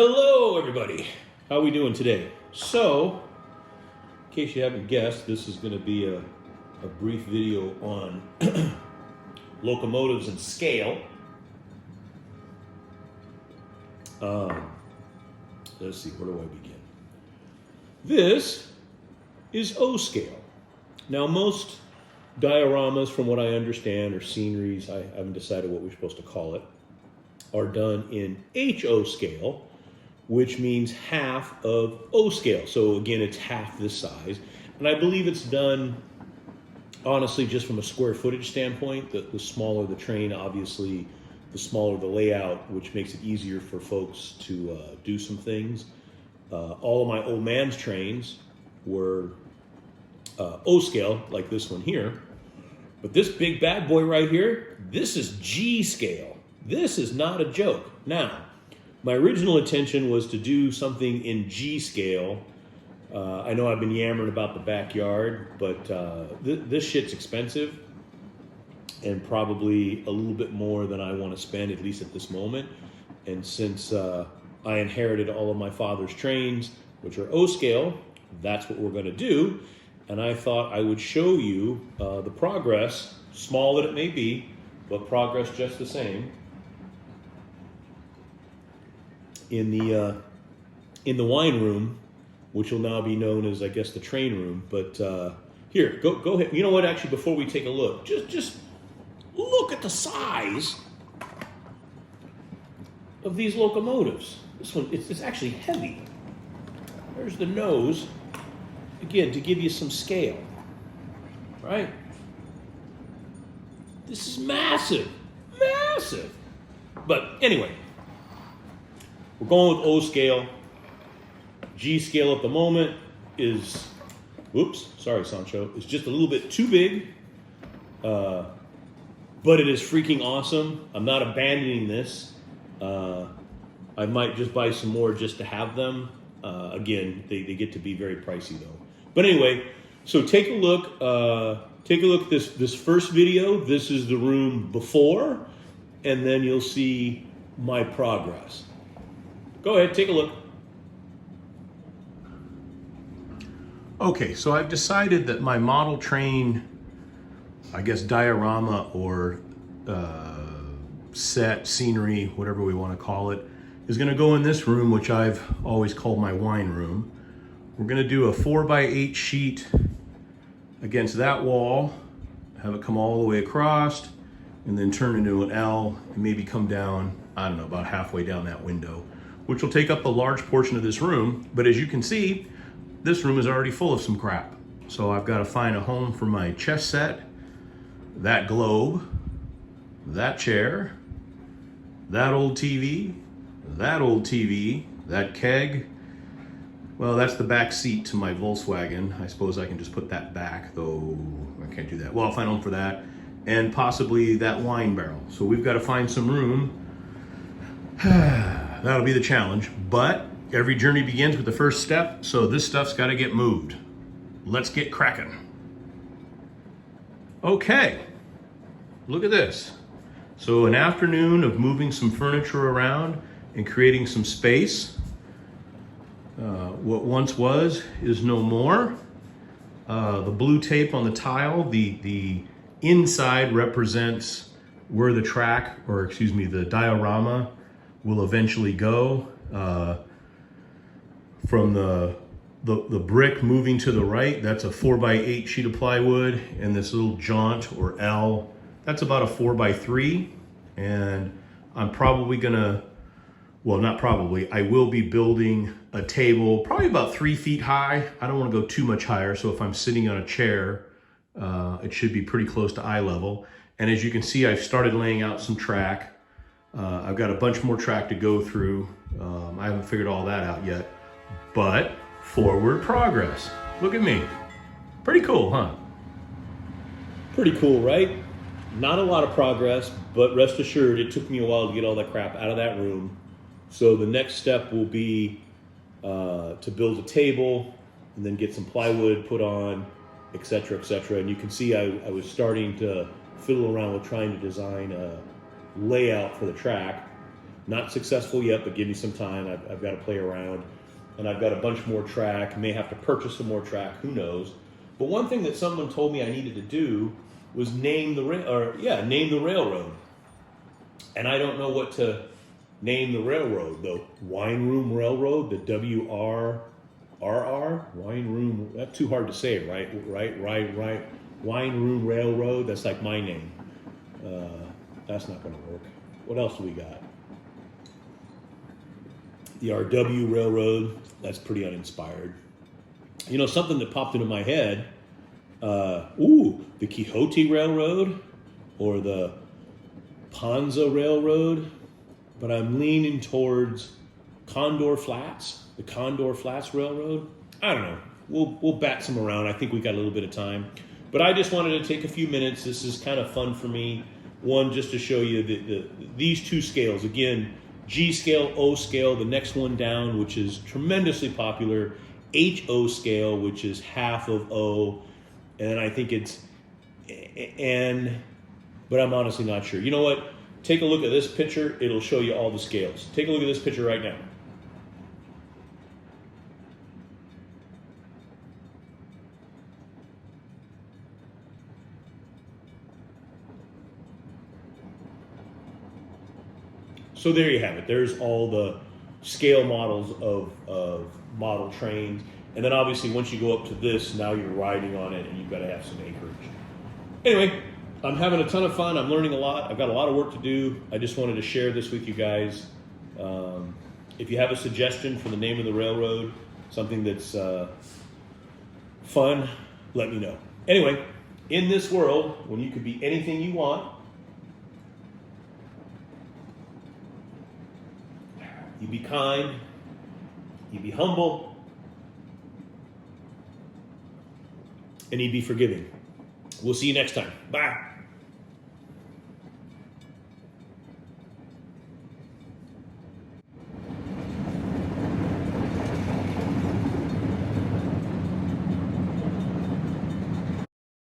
Hello everybody, how are we doing today? So, in case you haven't guessed, this is going to be a brief video on locomotives and scale. Let's see, where do I begin? This is O scale. Now most dioramas, from what I understand, or sceneries, I haven't decided what we're supposed to call it, are done in HO scale, which means half of O scale. So again, it's half this size. And I believe it's done, honestly, just from a square footage standpoint. The smaller the train, obviously, the smaller the layout, which makes it easier for folks to do some things. All of my old man's trains were O scale, like this one here. But this big bad boy right here, this is G scale. This is not a joke. Now, my original intention was to do something in G scale. I know I've been yammering about the backyard, but this shit's expensive and probably a little bit more than I want to spend, at least at this moment. And since I inherited all of my father's trains, which are O scale, that's what we're going to do. And I thought I would show you the progress, small that it may be, but progress just the same, in the wine room, which will now be known as, I guess, the train room. But here, go ahead. You know what? Actually, before we take a look, just look at the size of these locomotives. This one, it's actually heavy. There's the nose. Again, to give you some scale, right? This is massive, massive. But anyway, we're going with O scale. G scale at the moment is, oops, sorry Sancho, it's just a little bit too big, but it is freaking awesome. I'm not abandoning this. I might just buy some more just to have them. Again, they get to be very pricey though. But anyway, so take a look at this first video. This is the room before, and then you'll see my progress. Go ahead, take a look. Okay, so I've decided that my model train, I guess diorama or set, scenery, whatever we want to call it, is going to go in this room, which I've always called my wine room. We're going to do a 4x8 sheet against that wall, have it come all the way across, and then turn into an L and maybe come down, I don't know, about halfway down that window, which will take up a large portion of this room. But as you can see, this room is already full of some crap. So I've got to find a home for my chess set, that globe, that chair, that old TV, that keg. Well, that's the back seat to my Volkswagen. I suppose I can just put that back, though I can't do that. Well, I'll find a home for that, and possibly that wine barrel. So we've got to find some room. That'll be the challenge, but every journey begins with the first step, so this stuff's got to get moved. Let's get cracking. Okay, look at this. So an afternoon of moving some furniture around and creating some space. What once was is no more. The blue tape on the tile, the inside represents where the track, or excuse me, the diorama will eventually go. From the brick moving to the right, that's a 4x8 sheet of plywood, and this little jaunt or L, that's about a 4x3. And I'm probably gonna, well, not probably, I will be building a table probably about 3 feet high. I don't want to go too much higher, so if I'm sitting on a chair, it should be pretty close to eye level. And as you can see, I've started laying out some track. I've got a bunch more track to go through. I haven't figured all that out yet, but forward progress. Look at me. Pretty cool, huh? Pretty cool, right? Not a lot of progress, but rest assured, it took me a while to get all that crap out of that room. So the next step will be to build a table and then get some plywood put on, etc., etc. And you can see I was starting to fiddle around with trying to design a layout for the track. Not successful yet, but give me some time. I've got to play around, and I've got a bunch more track. May have to purchase some more track. Who knows? But one thing that someone told me I needed to do was name the railroad. And I don't know what to name the railroad. The Wine Room Railroad, the WRRR, Wine Room. That's too hard to say, right? Right. Wine Room Railroad. That's like my name. That's not going to work. What else do we got? The RW Railroad. That's pretty uninspired. You know, something that popped into my head. The Quixote Railroad or the Ponza Railroad, but I'm leaning towards Condor Flats, the Condor Flats Railroad. I don't know. We'll bat some around. I think we got a little bit of time, but I just wanted to take a few minutes. This is kind of fun for me. One, just to show you these two scales. Again, G scale, O scale. The next one down, which is tremendously popular, HO scale, which is half of O, and I think it's N. But I'm honestly not sure. You know what? Take a look at this picture. It'll show you all the scales. Take a look at this picture right now. So there you have it. There's all the scale models of model trains. And then obviously once you go up to this, now you're riding on it and you've got to have some acreage. Anyway, I'm having a ton of fun. I'm learning a lot. I've got a lot of work to do. I just wanted to share this with you guys. If you have a suggestion for the name of the railroad, something that's fun, let me know. Anyway, in this world, when you could be anything you want, you be kind, you be humble, and you be forgiving. We'll see you next time. Bye.